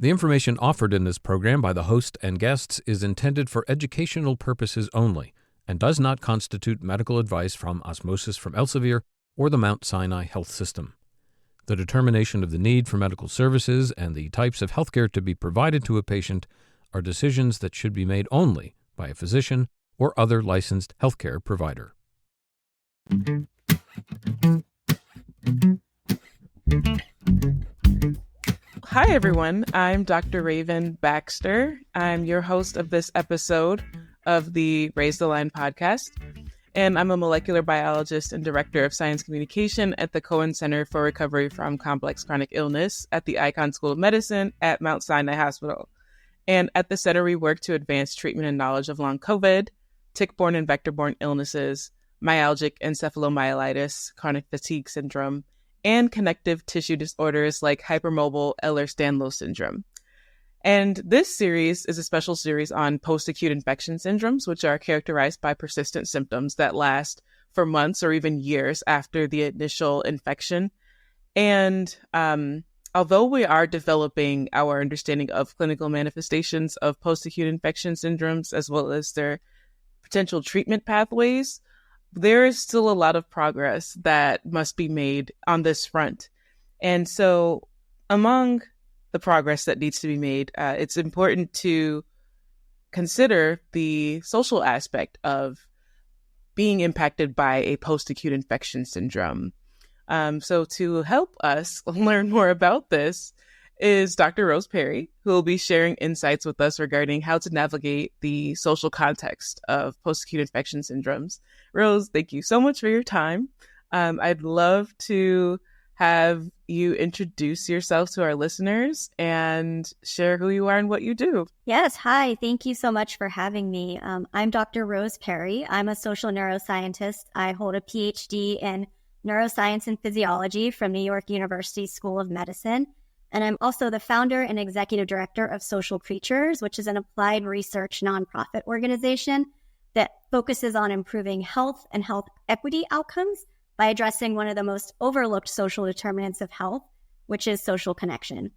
The information offered in this program by the host and guests is intended for educational purposes only and does not constitute medical advice from Osmosis from Elsevier or the Mount Sinai Health System. The determination of the need for medical services and the types of healthcare to be provided to a patient are decisions that should be made only by a physician or other licensed healthcare provider. Hi, everyone. I'm Dr. Raven Baxter. I'm your host of this episode of the Raise the Line podcast, and I'm a molecular biologist and director of science communication at the Cohen Center for Recovery from Complex Chronic Illness at the Icahn School of Medicine at Mount Sinai Hospital. And at the center, we work to advance treatment and knowledge of long COVID, tick-borne and vector-borne illnesses, myalgic encephalomyelitis, chronic fatigue syndrome, and connective tissue disorders like hypermobile Ehlers-Danlos syndrome. And this series is a special series on post-acute infection syndromes, which are characterized by persistent symptoms that last for months or even years after the initial infection. And although we are developing our understanding of clinical manifestations of post-acute infection syndromes, as well as their potential treatment pathways, there is still a lot of progress that must be made on this front. And so among the progress that needs to be made, it's important to consider the social aspect of being impacted by a post-acute infection syndrome. So to help us learn more about this is Dr. Rose Perry, who will be sharing insights with us regarding how to navigate the social context of post-acute infection syndromes. Rose, thank you so much for your time. I'd love to have you introduce yourself to our listeners and share who you are and what you do. Yes. Hi. Thank you so much for having me. I'm Dr. Rose Perry. I'm a social neuroscientist. I hold a PhD in neuroscience and physiology from New York University School of Medicine. And I'm also the founder and executive director of Social Creatures, which is an applied research nonprofit organization that focuses on improving health and health equity outcomes by addressing one of the most overlooked social determinants of health, which is social connection.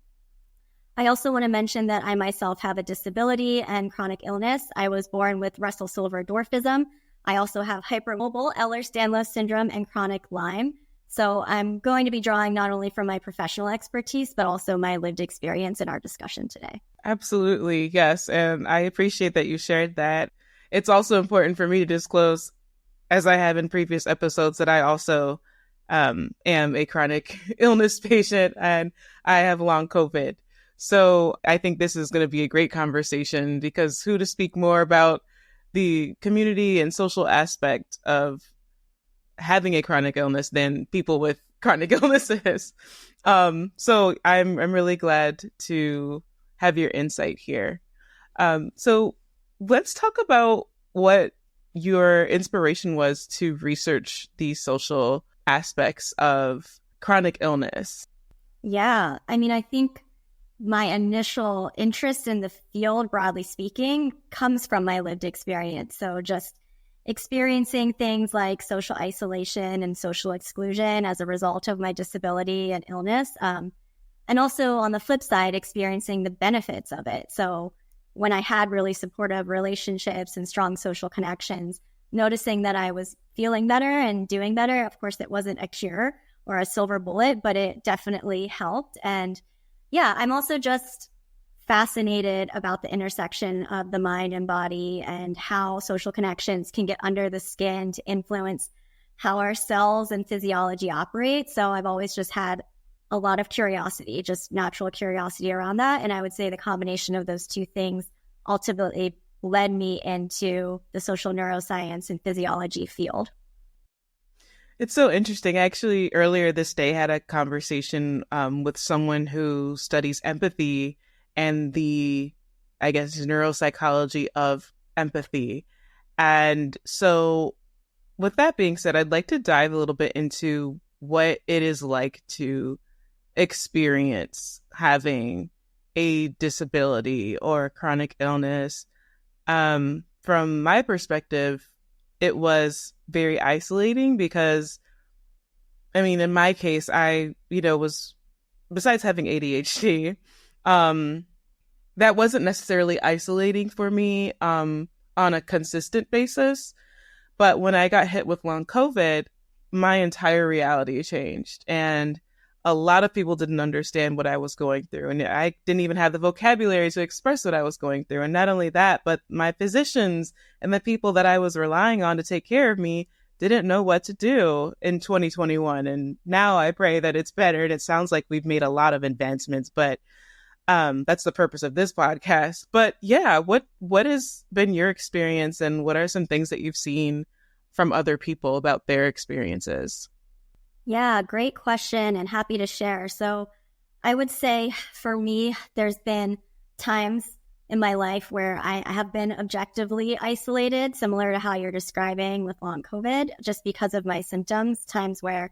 I also want to mention that I myself have a disability and chronic illness. I was born with Russell-Silver dwarfism. I also have hypermobile Ehlers-Danlos syndrome and chronic Lyme. So I'm going to be drawing not only from my professional expertise, but also my lived experience in our discussion today. Absolutely, yes. And I appreciate that you shared that. It's also important for me to disclose, as I have in previous episodes, that I also am a chronic illness patient and I have long COVID. So I think this is going to be a great conversation because who to speak more about the community and social aspect of having a chronic illness than people with chronic illnesses. So I'm really glad to have your insight here. So let's talk about what your inspiration was to research these social aspects of chronic illness. Yeah, I think my initial interest in the field, broadly speaking, comes from my lived experience. So just experiencing things like social isolation and social exclusion as a result of my disability and illness. And also on the flip side, experiencing the benefits of it. So when I had really supportive relationships and strong social connections, noticing that I was feeling better and doing better. Of course, it wasn't a cure or a silver bullet, but it definitely helped. And yeah, I'm also just fascinated about the intersection of the mind and body and how social connections can get under the skin to influence how our cells and physiology operate. So I've always just had a lot of curiosity, just natural curiosity around that. And I would say the combination of those two things ultimately led me into the social neuroscience and physiology field. It's so interesting. I actually earlier this day had a conversation with someone who studies empathy and the, I guess, neuropsychology of empathy. And so with that being said, I'd like to dive a little bit into what it is like to experience having a disability or chronic illness. From my perspective, it was very isolating because, in my case, I, was, besides having ADHD, that wasn't necessarily isolating for me on a consistent basis. But when I got hit with long COVID, my entire reality changed. And a lot of people didn't understand what I was going through. And I didn't even have the vocabulary to express what I was going through. And not only that, but my physicians and the people that I was relying on to take care of me didn't know what to do in 2021. And now I pray that it's better. And it sounds like we've made a lot of advancements, but that's the purpose of this podcast. But yeah, what has been your experience, and what are some things that you've seen from other people about their experiences? Yeah, great question, and happy to share. So I would say for me, there's been times in my life where I have been objectively isolated, similar to how you're describing with long COVID, just because of my symptoms, times where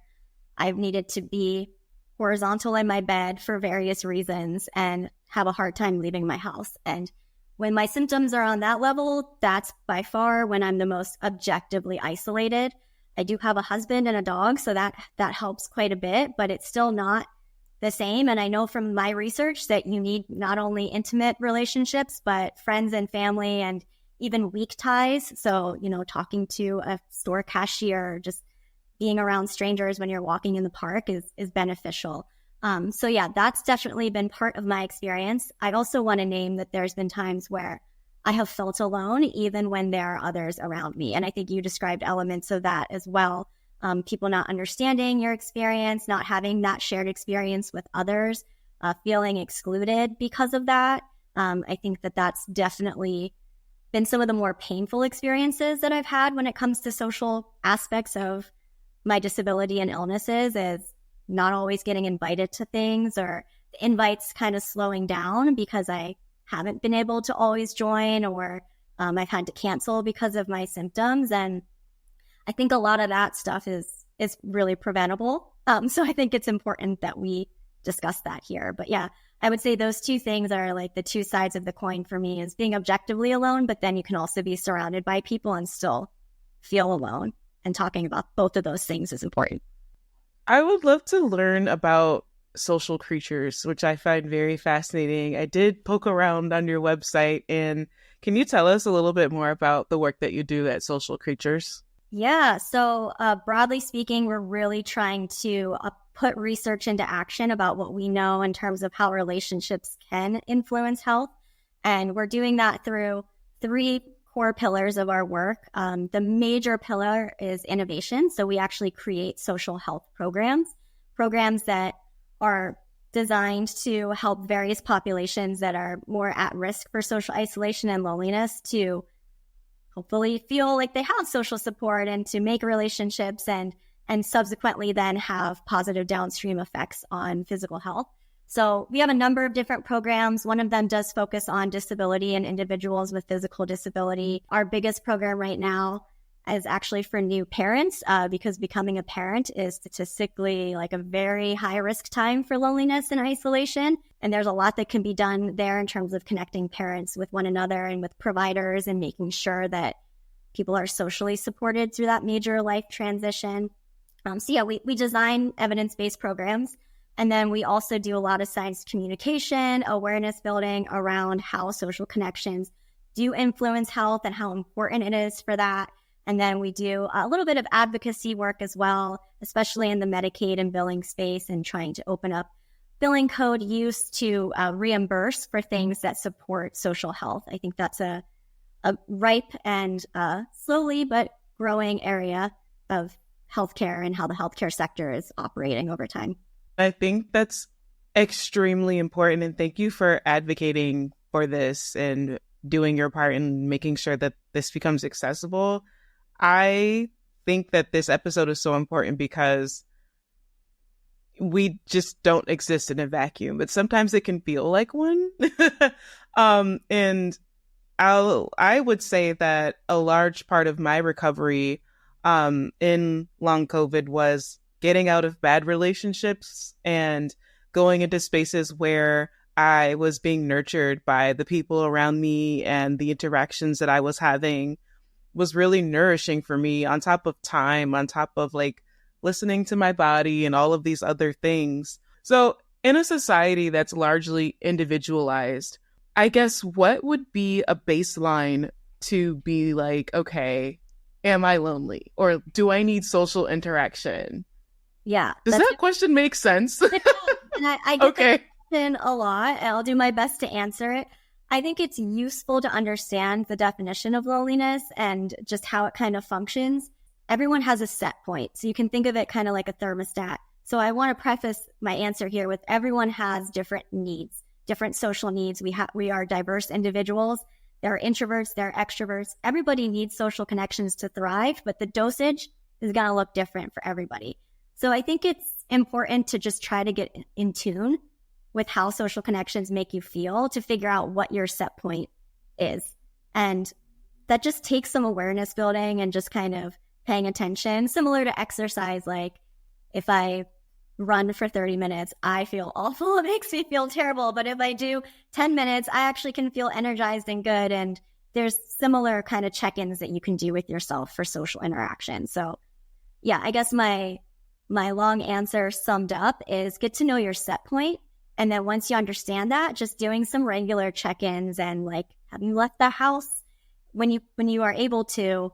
I've needed to be horizontal in my bed for various reasons and have a hard time leaving my house. And when my symptoms are on that level, that's by far when I'm the most objectively isolated. I do have a husband and a dog, so that helps quite a bit, but it's still not the same. And I know from my research that you need not only intimate relationships, but friends and family and even weak ties. So, talking to a store cashier, just being around strangers when you're walking in the park is beneficial. So yeah, that's definitely been part of my experience. I also want to name that there's been times where I have felt alone, even when there are others around me. And I think you described elements of that as well. People not understanding your experience, not having that shared experience with others, feeling excluded because of that. I think that that's definitely been some of the more painful experiences that I've had when it comes to social aspects of my disability and illnesses, is not always getting invited to things, or the invites kind of slowing down because I haven't been able to always join, or I've had to cancel because of my symptoms. And I think a lot of that stuff is really preventable. So I think it's important that we discuss that here. But yeah, I would say those two things are like the two sides of the coin for me, is being objectively alone, but then you can also be surrounded by people and still feel alone. And talking about both of those things is important. I would love to learn about social creatures, which I find very fascinating. I did poke around on your website, and can you tell us a little bit more about the work that you do at Social Creatures? Yeah, so broadly speaking, we're really trying to put research into action about what we know in terms of how relationships can influence health. And we're doing that through three core pillars of our work. The major pillar is innovation. So we actually create social health programs that are designed to help various populations that are more at risk for social isolation and loneliness to hopefully feel like they have social support and to make relationships and subsequently then have positive downstream effects on physical health. So we have a number of different programs. One of them does focus on disability and individuals with physical disability. Our biggest program right now is actually for new parents, because becoming a parent is statistically like a very high risk time for loneliness and isolation. And there's a lot that can be done there in terms of connecting parents with one another and with providers and making sure that people are socially supported through that major life transition. So yeah, we design evidence-based programs. And then we also do a lot of science communication, awareness building around how social connections do influence health and how important it is for that. And then we do a little bit of advocacy work as well, especially in the Medicaid and billing space, and trying to open up billing code use to reimburse for things that support social health. I think that's a ripe and slowly but growing area of healthcare and how the healthcare sector is operating over time. I think that's extremely important, and thank you for advocating for this and doing your part in making sure that this becomes accessible. I think that this episode is so important because we just don't exist in a vacuum, but sometimes it can feel like one. And I would say that a large part of my recovery in long COVID was getting out of bad relationships and going into spaces where I was being nurtured by the people around me, and the interactions that I was having was really nourishing for me, on top of time, on top of like listening to my body and all of these other things. So in a society that's largely individualized, I guess what would be a baseline to be like, okay, am I lonely? Or do I need social interaction? Yeah. Does that question make sense? And I get Okay. that question a lot. And I'll do my best to answer it. I think it's useful to understand the definition of loneliness and just how it kind of functions. Everyone has a set point. So you can think of it kind of like a thermostat. So I want to preface my answer here with everyone has different needs, different social needs. We are diverse individuals. There are introverts, there are extroverts. Everybody needs social connections to thrive, but the dosage is going to look different for everybody. So I think it's important to just try to get in tune with how social connections make you feel to figure out what your set point is. And that just takes some awareness building and just kind of paying attention, similar to exercise. Like if I run for 30 minutes, I feel awful. It makes me feel terrible. But if I do 10 minutes, I actually can feel energized and good. And there's similar kind of check-ins that you can do with yourself for social interaction. So yeah, I guess my long answer summed up is get to know your set point. And then once you understand that, just doing some regular check-ins and like, have you left the house when you are able to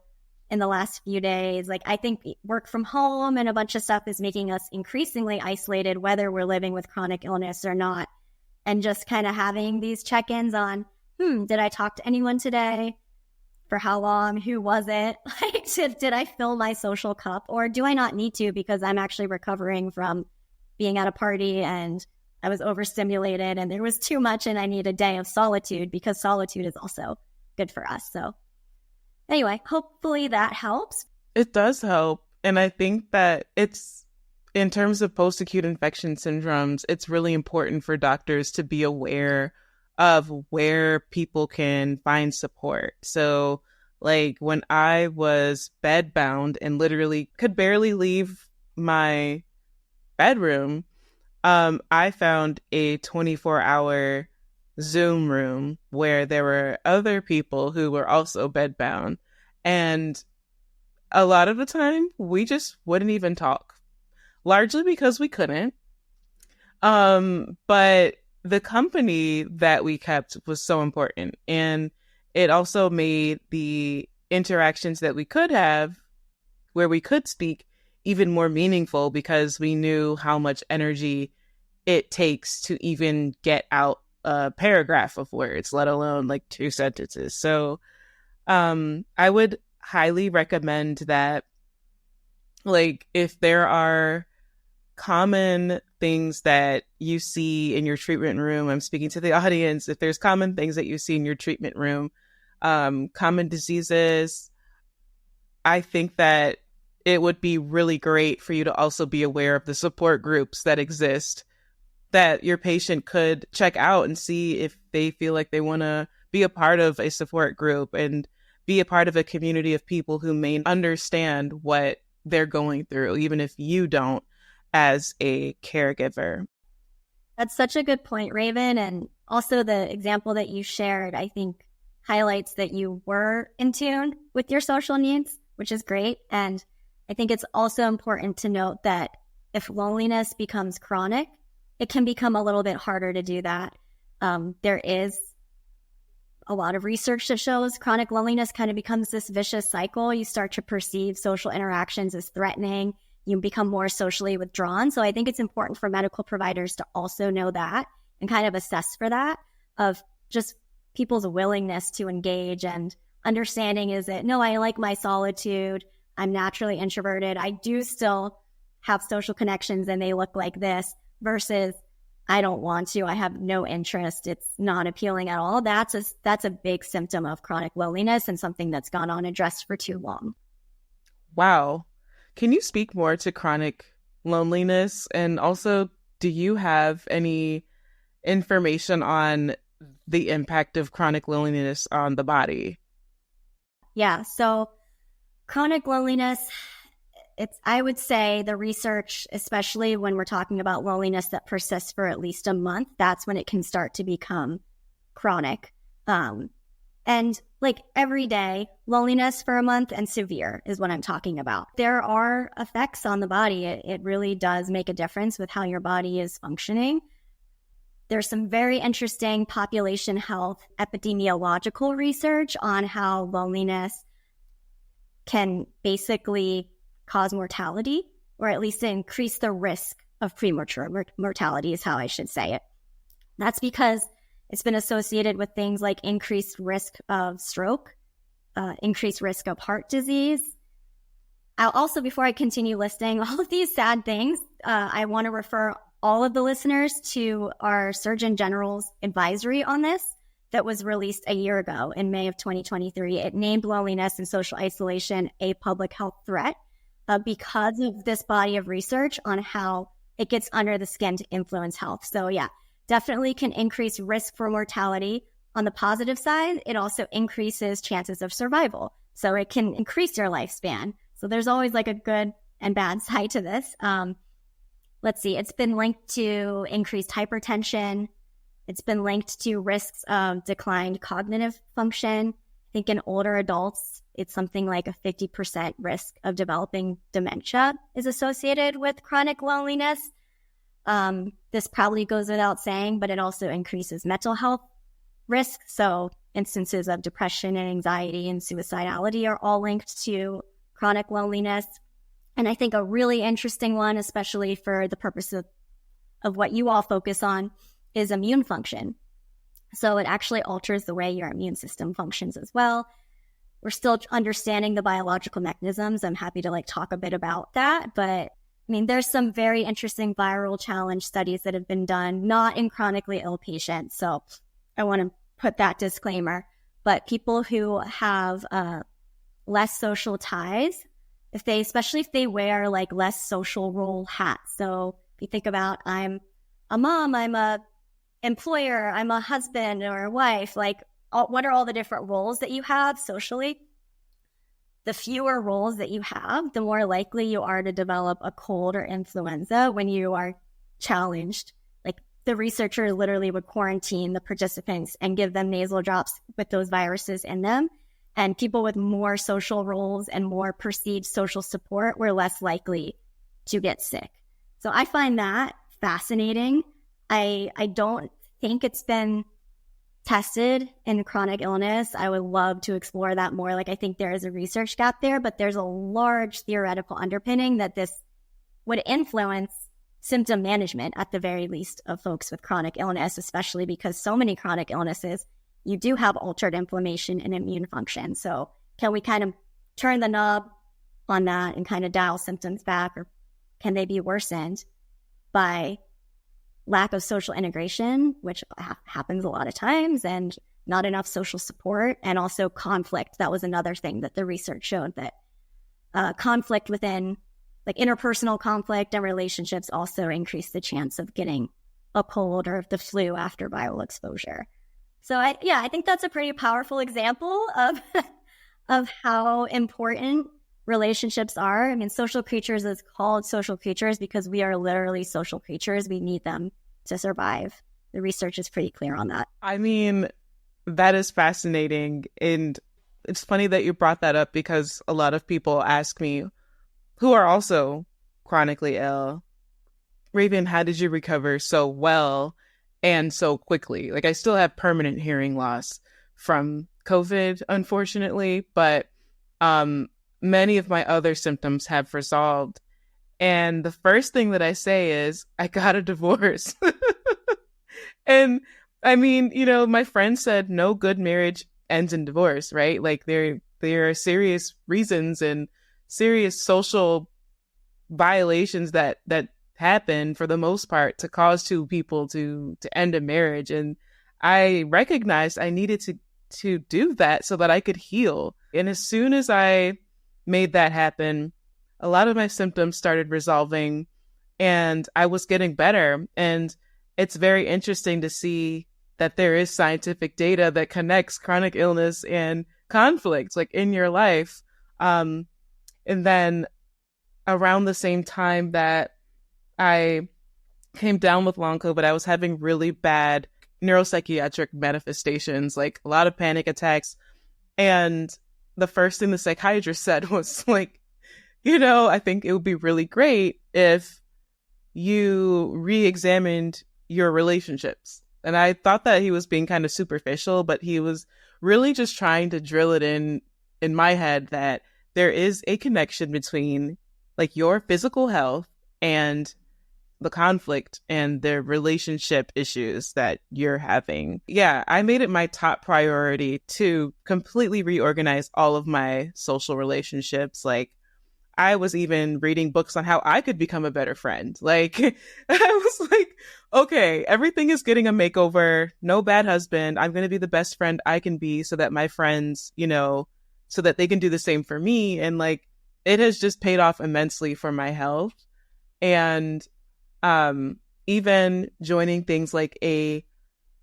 in the last few days? Like I think work from home and a bunch of stuff is making us increasingly isolated, whether we're living with chronic illness or not. And just kind of having these check-ins on, did I talk to anyone today? For how long? Who was it? Like, did I fill my social cup, or do I not need to because I'm actually recovering from being at a party and I was overstimulated and there was too much and I need a day of solitude, because solitude is also good for us. So anyway, hopefully that helps. It does help. And I think that it's, in terms of post-acute infection syndromes, it's really important for doctors to be aware of where people can find support. So like when I was bedbound and literally could barely leave my bedroom, I found a 24-hour Zoom room where there were other people who were also bedbound. And a lot of the time, we just wouldn't even talk, largely because we couldn't. But the company that we kept was so important. And it also made the interactions that we could have, where we could speak, even more meaningful, because we knew how much energy it takes to even get out a paragraph of words, let alone like 2 sentences. So I would highly recommend that, like, if there are common things that you see in your treatment room, I'm speaking to the audience, if there's common things that you see in your treatment room, common diseases, I think that it would be really great for you to also be aware of the support groups that exist, that your patient could check out and see if they feel like they want to be a part of a support group and be a part of a community of people who may understand what they're going through, even if you don't, as a caregiver. That's such a good point, Raven. And also the example that you shared, I think, highlights that you were in tune with your social needs, which is great. And I think it's also important to note that if loneliness becomes chronic, it can become a little bit harder to do that. There is a lot of research that shows chronic loneliness kind of becomes this vicious cycle. You start to perceive social interactions as threatening. You become more socially withdrawn. So I think it's important for medical providers to also know that and kind of assess for that, of just people's willingness to engage and understanding, is that, no, I like my solitude. I'm naturally introverted. I do still have social connections and they look like this, versus I don't want to. I have no interest. It's not appealing at all. That's a big symptom of chronic loneliness and something that's gone unaddressed for too long. Wow. Can you speak more to chronic loneliness? And also, do you have any information on the impact of chronic loneliness on the body? Yeah. So chronic loneliness, I would say the research, especially when we're talking about loneliness that persists for at least a month, that's when it can start to become chronic. And like every day, loneliness for a month and severe is what I'm talking about. There are effects on the body. It really does make a difference with how your body is functioning. There's some very interesting population health epidemiological research on how loneliness can basically cause mortality, or at least increase the risk of premature mortality is how I should say it. That's because it's been associated with things like increased risk of stroke, increased risk of heart disease. I'll also, before I continue listing all of these sad things, I want to refer all of the listeners to our Surgeon General's advisory on this that was released a year ago in May of 2023. It named loneliness and social isolation a public health threat because of this body of research on how it gets under the skin to influence health. So yeah, definitely can increase risk for mortality. On the positive side, it also increases chances of survival. So it can increase your lifespan. So there's always like a good and bad side to this. Let's see, it's been linked to increased hypertension. It's been linked to risks of declined cognitive function. I think in older adults, it's something like a 50% risk of developing dementia is associated with chronic loneliness. This probably goes without saying, but it also increases mental health risk. So instances of depression and anxiety and suicidality are all linked to chronic loneliness. And I think a really interesting one, especially for the purpose of what you all focus on, is immune function. So it actually alters the way your immune system functions as well. We're still understanding the biological mechanisms. I'm happy to talk a bit about that, but I mean, there's some very interesting viral challenge studies that have been done, not in chronically ill patients. So I want to put that disclaimer, but people who have less social ties, especially if they wear less social role hats. So if you think about, I'm a mom, I'm a employer, I'm a husband or a wife, what are all the different roles that you have socially? The fewer roles that you have, the more likely you are to develop a cold or influenza when you are challenged. The researcher literally would quarantine the participants and give them nasal drops with those viruses in them. And people with more social roles and more perceived social support were less likely to get sick. So I find that fascinating. I don't think it's been tested in chronic illness. I would love to explore that more. I think there is a research gap there, but there's a large theoretical underpinning that this would influence symptom management at the very least of folks with chronic illness, especially because so many chronic illnesses, you do have altered inflammation and immune function. So can we kind of turn the knob on that and kind of dial symptoms back, or can they be worsened by lack of social integration, which happens a lot of times, and not enough social support, and also conflict? That was another thing that the research showed, that conflict within interpersonal conflict and relationships also increase the chance of getting a cold or the flu after viral exposure. So I think that's a pretty powerful example of how important relationships are. I mean, social creatures is called social creatures because we are literally social creatures. We need them to survive. The research is pretty clear on that. I mean, that is fascinating. And it's funny that you brought that up because a lot of people ask me, who are also chronically ill, Raven, how did you recover so well and so quickly? I still have permanent hearing loss from COVID, unfortunately, but many of my other symptoms have resolved. And the first thing that I say is, I got a divorce. And I mean, my friend said no good marriage ends in divorce, right? There are serious reasons and serious social violations that happen for the most part to cause two people to end a marriage. And I recognized I needed to do that so that I could heal. And as soon as I made that happen, a lot of my symptoms started resolving and I was getting better. And it's very interesting to see that there is scientific data that connects chronic illness and conflict in your life. And then around the same time that I came down with long COVID, I was having really bad neuropsychiatric manifestations, a lot of panic attacks. And the first thing the psychiatrist said was I think it would be really great if you re-examined your relationships. And I thought that he was being kind of superficial, but he was really just trying to drill it in my head that there is a connection between like your physical health and the conflict and the relationship issues that you're having. Yeah, I made it my top priority to completely reorganize all of my social relationships. Like, I was even reading books on how I could become a better friend. Like, I was like, okay, everything is getting a makeover. No bad husband. I'm going to be the best friend I can be so that my friends, so that they can do the same for me. And like, it has just paid off immensely for my health. And even joining things like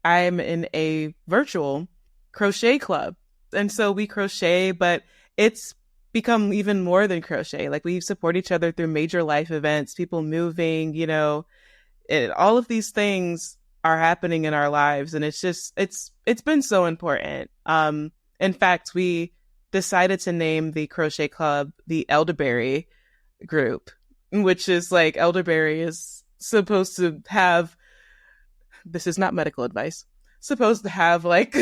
I'm in a virtual crochet club. And so we crochet, but it's become even more than crochet. Like, we support each other through major life events, people moving, all of these things are happening in our lives. And it's been so important. In fact, we decided to name the crochet club the Elderberry group, which is like, elderberry is supposed to have, this is not medical advice, supposed to have like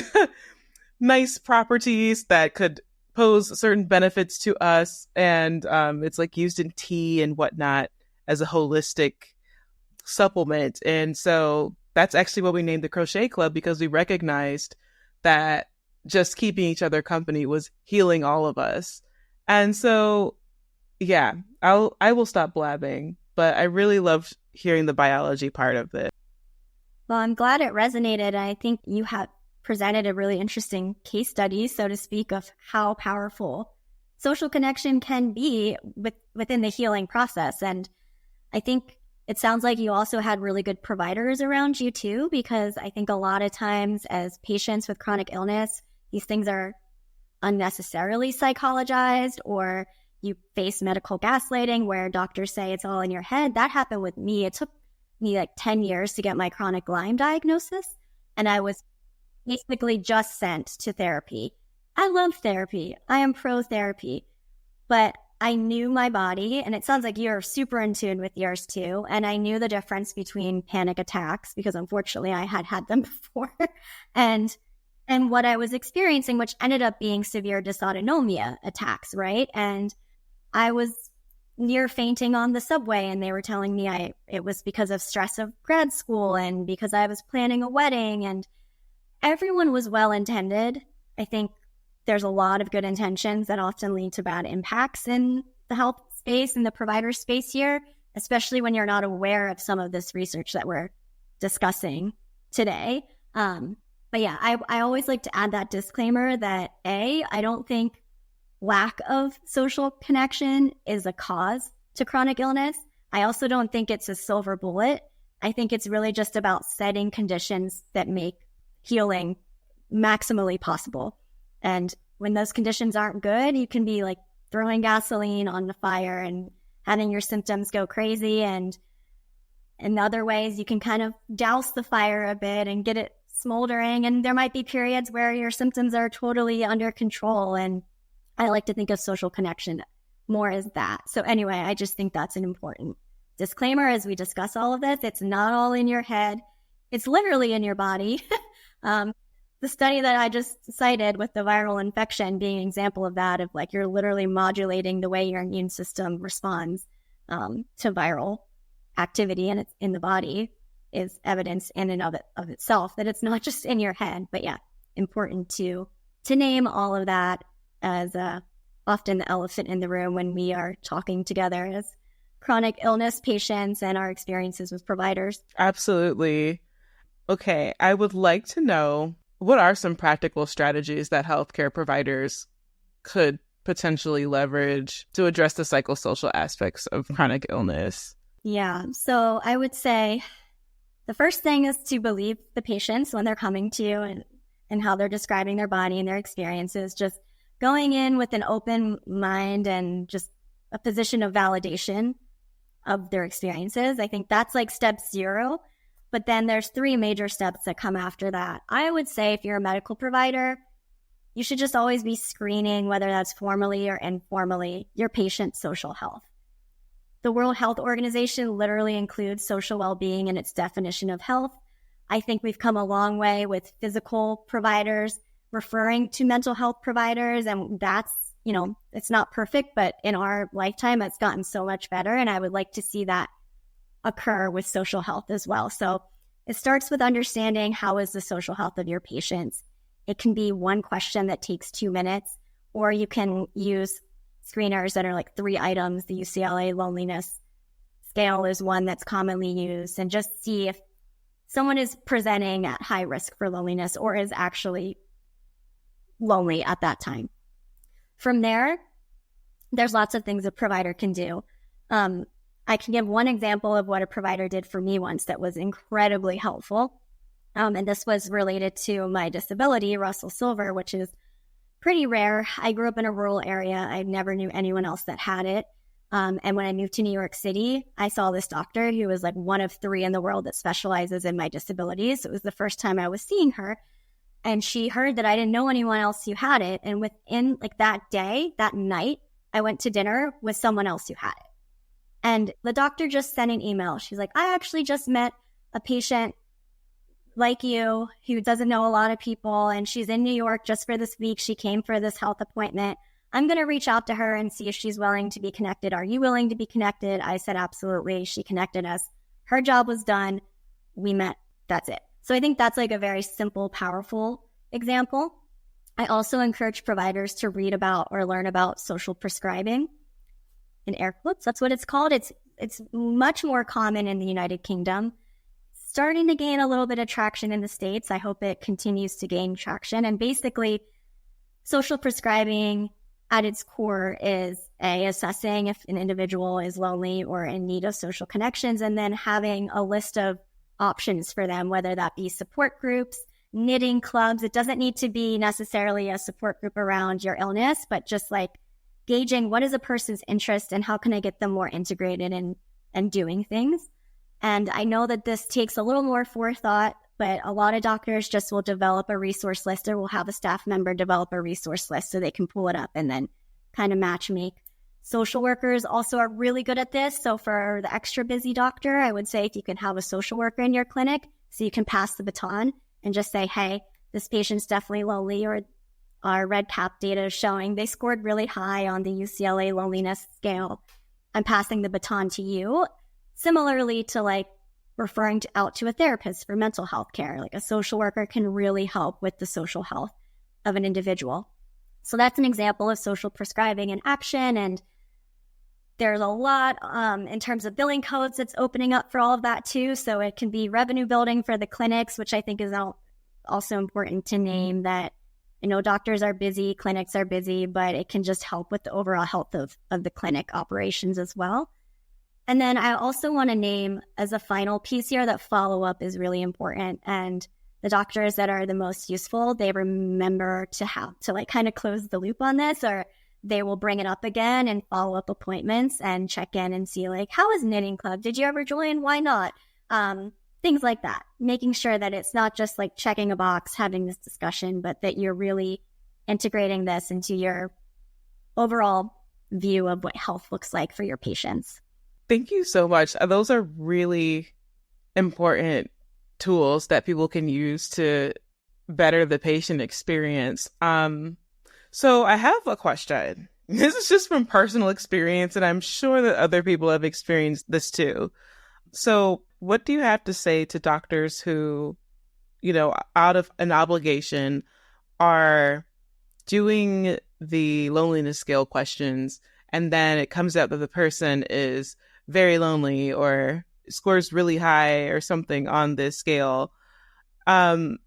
nice properties that could pose certain benefits to us. And it's like used in tea and whatnot as a holistic supplement. And so that's actually what we named the crochet club, because we recognized that just keeping each other company was healing all of us. And so, yeah, I will stop blabbing, but I really loved hearing the biology part of it. Well, I'm glad it resonated. I think you have presented a really interesting case study, so to speak, of how powerful social connection can be within the healing process. And I think it sounds like you also had really good providers around you too, because I think a lot of times as patients with chronic illness, these things are unnecessarily psychologized, or you face medical gaslighting where doctors say it's all in your head. That happened with me. It took me like 10 years to get my chronic Lyme diagnosis, and I was basically just sent to therapy. I love therapy. I am pro therapy, but I knew my body, and it sounds like you're super in tune with yours too. And I knew the difference between panic attacks, because unfortunately I had them before, and what I was experiencing, which ended up being severe dysautonomia attacks, right? And I was near fainting on the subway, and they were telling me it was because of stress of grad school and because I was planning a wedding, and everyone was well-intended. I think there's a lot of good intentions that often lead to bad impacts in the health space and the provider space here, especially when you're not aware of some of this research that we're discussing today. But yeah, I always like to add that disclaimer that I don't think lack of social connection is a cause to chronic illness. I also don't think it's a silver bullet. I think it's really just about setting conditions that make healing maximally possible. And when those conditions aren't good, you can be like throwing gasoline on the fire and having your symptoms go crazy. And in other ways, you can kind of douse the fire a bit and get it smoldering. And there might be periods where your symptoms are totally under control. And I like to think of social connection more as that. So anyway, I just think that's an important disclaimer as we discuss all of this. It's not all in your head. It's literally in your body. The study that I just cited with the viral infection being an example of that, of like you're literally modulating the way your immune system responds to viral activity and it's in the body, is evidence in and of itself that it's not just in your head. But yeah, important to name all of that as often the elephant in the room when we are talking together as chronic illness patients and our experiences with providers. Absolutely. Okay, I would like to know, what are some practical strategies that healthcare providers could potentially leverage to address the psychosocial aspects of chronic illness? Yeah, so I would say the first thing is to believe the patients when they're coming to you and how they're describing their body and their experiences. Just going in with an open mind and just a position of validation of their experiences. I think that's like step 0. But then there's 3 major steps that come after that. I would say if you're a medical provider, you should just always be screening, whether that's formally or informally, your patient's social health. The World Health Organization literally includes social well-being in its definition of health. I think we've come a long way with physical providers referring to mental health providers, and that's, it's not perfect, but in our lifetime, it's gotten so much better, and I would like to see that occur with social health as well. So it starts with understanding how is the social health of your patients. It can be one question that takes 2 minutes, or you can use screeners that are like 3 items. The UCLA loneliness scale is one that's commonly used, and just see if someone is presenting at high risk for loneliness or is actually lonely at that time. From there, there's lots of things a provider can do. I can give one example of what a provider did for me once that was incredibly helpful. And this was related to my disability, Russell Silver, which is pretty rare. I grew up in a rural area. I never knew anyone else that had it. And when I moved to New York City, I saw this doctor who was like one of 3 in the world that specializes in my disabilities. It was the first time I was seeing her. And she heard that I didn't know anyone else who had it. And within like that day, that night, I went to dinner with someone else who had it. And the doctor just sent an email. She's like, I actually just met a patient like you who doesn't know a lot of people, and she's in New York just for this week. She came for this health appointment. I'm going to reach out to her and see if she's willing to be connected. Are you willing to be connected? I said, absolutely. She connected us. Her job was done. We met. That's it. So I think that's like a very simple, powerful example. I also encourage providers to read about or learn about social prescribing. In air quotes, that's what it's called. It's much more common in the United Kingdom, starting to gain a little bit of traction in the States. I hope it continues to gain traction. And basically, social prescribing at its core is assessing if an individual is lonely or in need of social connections, and then having a list of options for them, whether that be support groups, knitting clubs. It doesn't need to be necessarily a support group around your illness, but just like gauging what is a person's interest and how can I get them more integrated in doing things. And I know that this takes a little more forethought, but a lot of doctors just will develop a resource list, or will have a staff member develop a resource list so they can pull it up and then kind of matchmake. Social workers also are really good at this. So for the extra busy doctor, I would say if you can have a social worker in your clinic so you can pass the baton and just say, hey, this patient's definitely lonely, or our red cap data is showing they scored really high on the UCLA loneliness scale. I'm passing the baton to you. Similarly to like referring out to a therapist for mental health care, like a social worker can really help with the social health of an individual. So that's an example of social prescribing in action. And there's a lot in terms of billing codes that's opening up for all of that too. So it can be revenue building for the clinics, which I think is also important to name that. I know doctors are busy, clinics are busy, but it can just help with the overall health of the clinic operations as well. And then I also want to name as a final piece here that follow-up is really important. And the doctors that are the most useful, they remember to have to like kind of close the loop on this, or they will bring it up again and follow up appointments and check in and see like, how is knitting club? Did you ever join? Why not? Things like that, making sure that it's not just like checking a box, having this discussion, but that you're really integrating this into your overall view of what health looks like for your patients. Thank you so much. Those are really important tools that people can use to better the patient experience. So I have a question. This is just from personal experience, and I'm sure that other people have experienced this too. So what do you have to say to doctors who, out of an obligation are doing the loneliness scale questions, and then it comes out that the person is very lonely or scores really high or something on this scale? And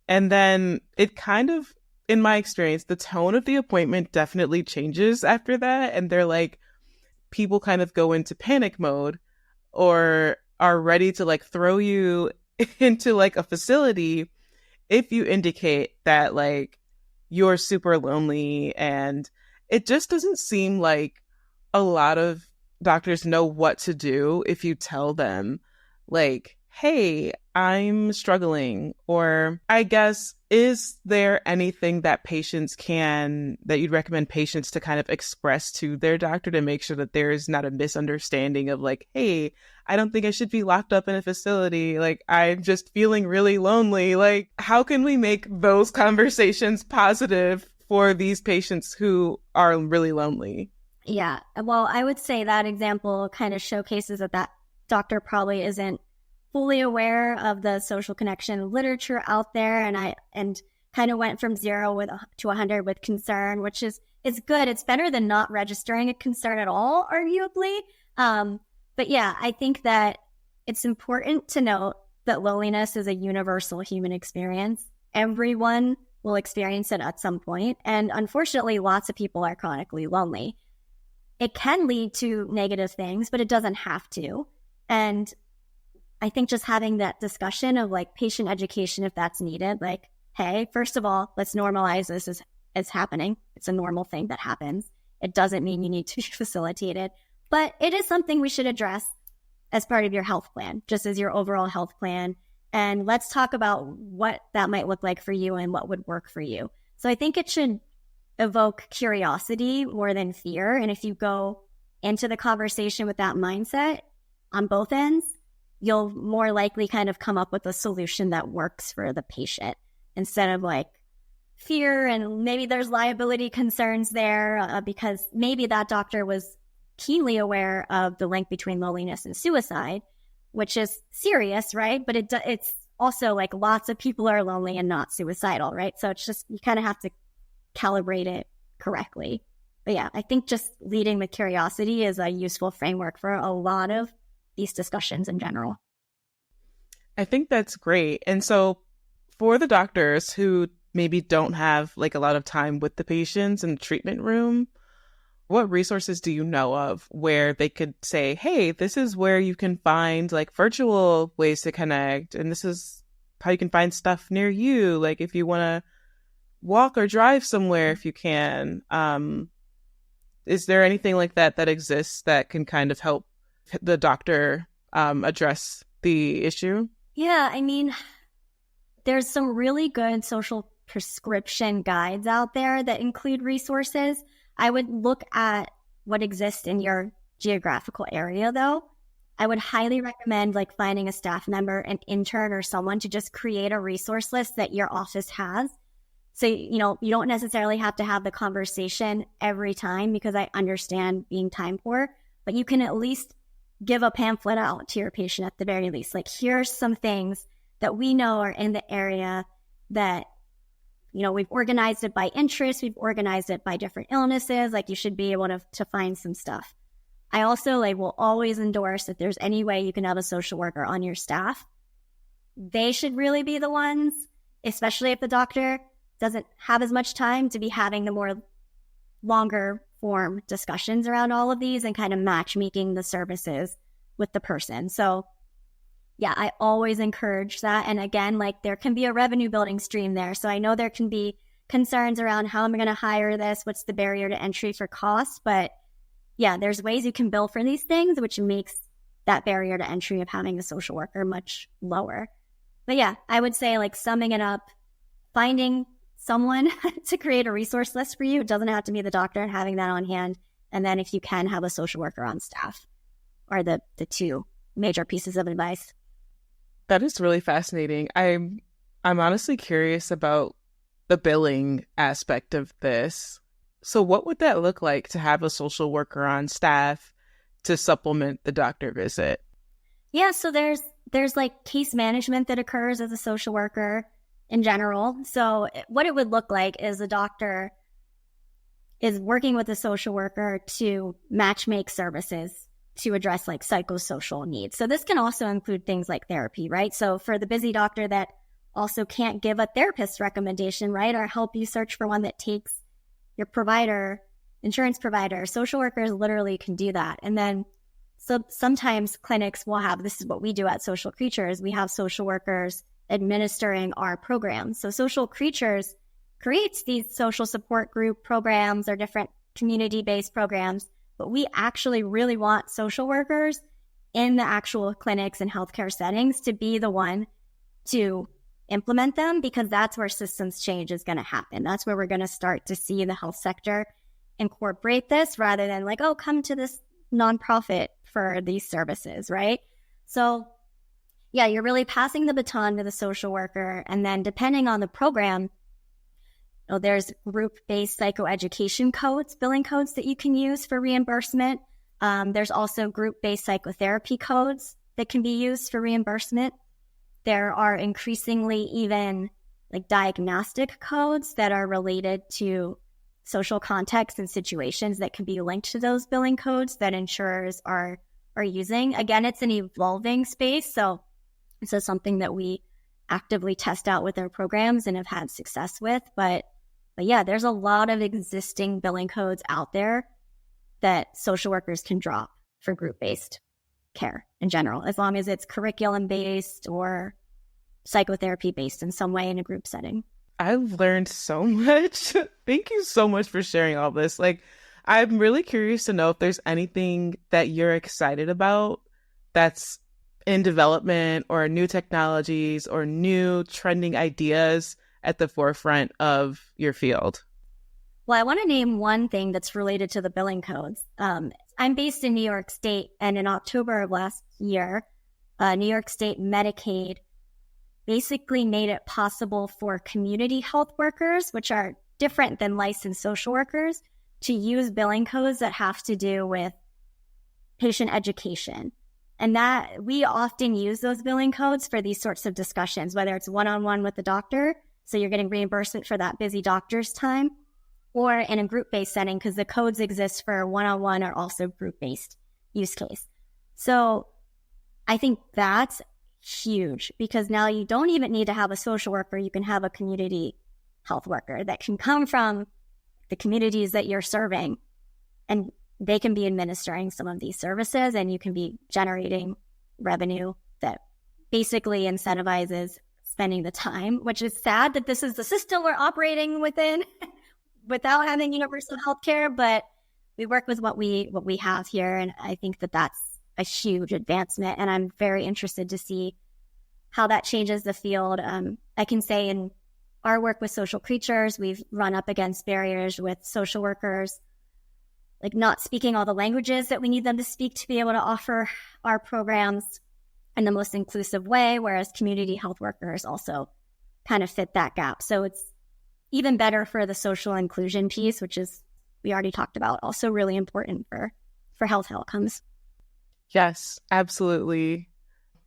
then it kind of, in my experience, the tone of the appointment definitely changes after that. And they're like, people kind of go into panic mode or are ready to like throw you into like a facility if you indicate that like you're super lonely. And it just doesn't seem like a lot of doctors know what to do if you tell them like, hey, I'm struggling, or I guess, is there anything that that you'd recommend patients to kind of express to their doctor to make sure that there's not a misunderstanding of like, hey, I don't think I should be locked up in a facility. Like, I'm just feeling really lonely. Like, how can we make those conversations positive for these patients who are really lonely? Yeah. Well, I would say that example kind of showcases that doctor probably isn't fully aware of the social connection literature out there, and kind of went from 0 to 100 with concern, which is good. It's better than not registering a concern at all, arguably. But yeah, I think that it's important to note that loneliness is a universal human experience. Everyone will experience it at some point, and unfortunately, lots of people are chronically lonely. It can lead to negative things, but it doesn't have to. And I think just having that discussion of like patient education, if that's needed, like, hey, first of all, let's normalize this as happening. It's a normal thing that happens. It doesn't mean you need to be facilitated, but it is something we should address as part of your health plan, just as your overall health plan. And let's talk about what that might look like for you and what would work for you. So I think it should evoke curiosity more than fear. And if you go into the conversation with that mindset on both ends, you'll more likely kind of come up with a solution that works for the patient instead of like fear. And maybe there's liability concerns there because maybe that doctor was keenly aware of the link between loneliness and suicide, which is serious, right? But it's also like lots of people are lonely and not suicidal, right? So it's just, you kind of have to calibrate it correctly. But yeah, I think just leading with curiosity is a useful framework for a lot of these discussions in general. I think that's great. And so for the doctors who maybe don't have like a lot of time with the patients in the treatment room, what resources do you know of where they could say, hey, this is where you can find like virtual ways to connect, and this is how you can find stuff near you, like if you want to walk or drive somewhere if you can. Is there anything like that exists that can kind of help the doctor address the issue? Yeah, I mean, there's some really good social prescription guides out there that include resources. I would look at what exists in your geographical area, though. I would highly recommend like finding a staff member, an intern, or someone to just create a resource list that your office has. So, you don't necessarily have to have the conversation every time, because I understand being time poor, but you can at least give a pamphlet out to your patient at the very least. Like, here's some things that we know are in the area that, we've organized it by interest. We've organized it by different illnesses. Like, you should be able to find some stuff. I also will always endorse, if there's any way you can have a social worker on your staff, they should really be the ones, especially if the doctor doesn't have as much time to be having the more longer form discussions around all of these and kind of matchmaking the services with the person. So yeah, I always encourage that. And again, there can be a revenue building stream there. So I know there can be concerns around how am I going to hire this? What's the barrier to entry for cost? But yeah, there's ways you can bill for these things, which makes that barrier to entry of having a social worker much lower. But yeah, I would say summing it up, finding someone to create a resource list for you. It doesn't have to be the doctor, and having that on hand. And then if you can, have a social worker on staff are the two major pieces of advice. That is really fascinating. I'm honestly curious about the billing aspect of this. So what would that look like to have a social worker on staff to supplement the doctor visit? Yeah, so there's case management that occurs as a social worker in general. So what it would look like is a doctor is working with a social worker to matchmake services to address psychosocial needs. So this can also include things like therapy, right? So for the busy doctor that also can't give a therapist recommendation, right, or help you search for one that takes your provider, insurance provider, social workers literally can do that. And then so sometimes clinics will have, this is what we do at Social Creatures, we have social workers administering our programs. So Social Creatures creates these social support group programs or different community-based programs, but we actually really want social workers in the actual clinics and healthcare settings to be the one to implement them, because that's where systems change is going to happen. That's where we're going to start to see the health sector incorporate this rather than like, oh, come to this nonprofit for these services, right? So yeah, you're really passing the baton to the social worker. And then depending on the program, there's group-based psychoeducation codes, billing codes that you can use for reimbursement. There's also group-based psychotherapy codes that can be used for reimbursement. There are increasingly even like diagnostic codes that are related to social contexts and situations that can be linked to those billing codes that insurers are using. Again, it's an evolving space, so this is something that we actively test out with our programs and have had success with. But yeah, there's a lot of existing billing codes out there that social workers can drop for group-based care in general, as long as it's curriculum-based or psychotherapy-based in some way in a group setting. I've learned so much. Thank you so much for sharing all this. Like, I'm really curious to know if there's anything that you're excited about that's in development, or new technologies or new trending ideas at the forefront of your field. Well, I want to name one thing that's related to the billing codes. I'm based in New York State, and in October of last year, New York State Medicaid basically made it possible for community health workers, which are different than licensed social workers, to use billing codes that have to do with patient education. And that we often use those billing codes for these sorts of discussions, whether it's one-on-one with the doctor, so you're getting reimbursement for that busy doctor's time, or in a group-based setting, because the codes exist for one-on-one or also group-based use case. So I think that's huge, because now you don't even need to have a social worker. You can have a community health worker that can come from the communities that you're serving, and they can be administering some of these services, and you can be generating revenue that basically incentivizes spending the time, which is sad that this is the system we're operating within without having universal health care, but we work with what we have here, and I think that that's a huge advancement, and I'm very interested to see how that changes the field. I can say in our work with social creatures, we've run up against barriers with social workers, like not speaking all the languages that we need them to speak to be able to offer our programs in the most inclusive way, whereas community health workers also kind of fit that gap. So it's even better for the social inclusion piece, which is, we already talked about, also really important for health outcomes. Yes, absolutely.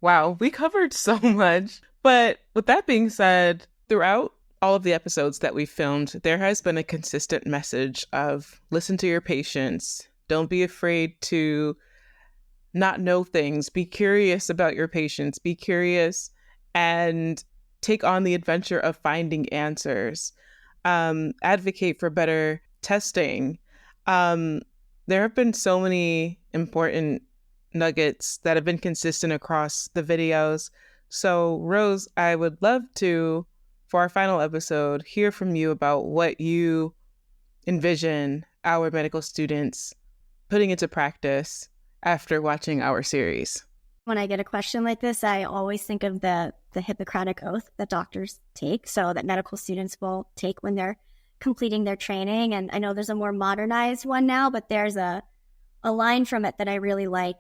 Wow, we covered so much. But with that being said, throughout all of the episodes that we filmed, there has been a consistent message of listen to your patients. Don't be afraid to not know things. Be curious about your patients. Be curious and take on the adventure of finding answers. Advocate for better testing. There have been so many important nuggets that have been consistent across the videos. So, Rose, I would love to, for our final episode, hear from you about what you envision our medical students putting into practice after watching our series. When I get a question like this, I always think of the Hippocratic Oath that doctors take, so that medical students will take when they're completing their training. And I know there's a more modernized one now, but there's a line from it that I really like,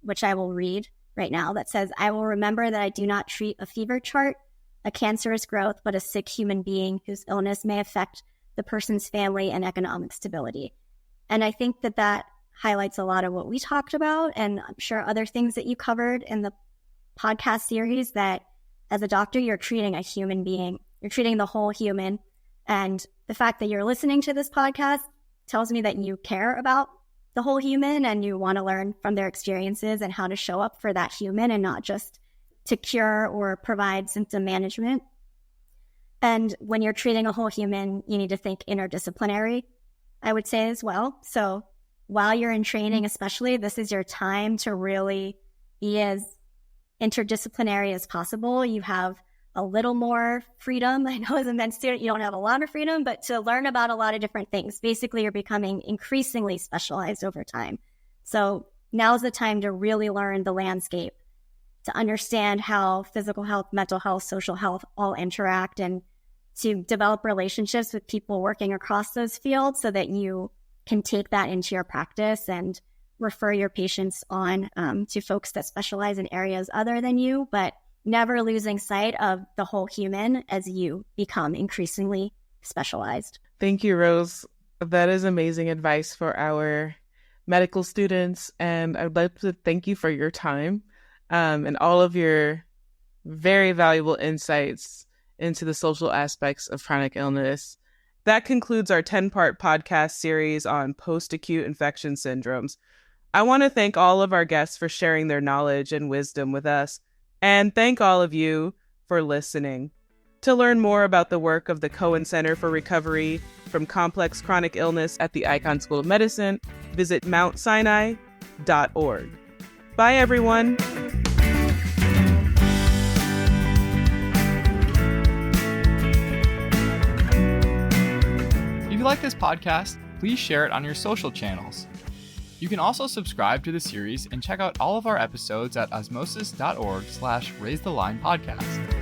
which I will read right now, that says, "I will remember that I do not treat a fever chart, a cancerous growth, but a sick human being whose illness may affect the person's family and economic stability." And I think that that highlights a lot of what we talked about, and I'm sure other things that you covered in the podcast series, that as a doctor, you're treating a human being. You're treating the whole human. And the fact that you're listening to this podcast tells me that you care about the whole human and you want to learn from their experiences and how to show up for that human and not just to cure or provide symptom management. And when you're treating a whole human, you need to think interdisciplinary, I would say as well. So while you're in training, especially, this is your time to really be as interdisciplinary as possible. You have a little more freedom. I know as a med student, you don't have a lot of freedom, but to learn about a lot of different things. Basically, you're becoming increasingly specialized over time. So now's the time to really learn the landscape to understand how physical health, mental health, social health all interact, and to develop relationships with people working across those fields so that you can take that into your practice and refer your patients on to folks that specialize in areas other than you, but never losing sight of the whole human as you become increasingly specialized. Thank you, Rose. That is amazing advice for our medical students. And I'd like to thank you for your time and all of your very valuable insights into the social aspects of chronic illness. That concludes our 10-part podcast series on post-acute infection syndromes. I want to thank all of our guests for sharing their knowledge and wisdom with us, and thank all of you for listening. To learn more about the work of the Cohen Center for Recovery from Complex Chronic Illness at the Icahn School of Medicine, visit mountsinai.org. Bye, everyone. If you like this podcast, please share it on your social channels. You can also subscribe to the series and check out all of our episodes at osmosis.org/raisethelines podcast.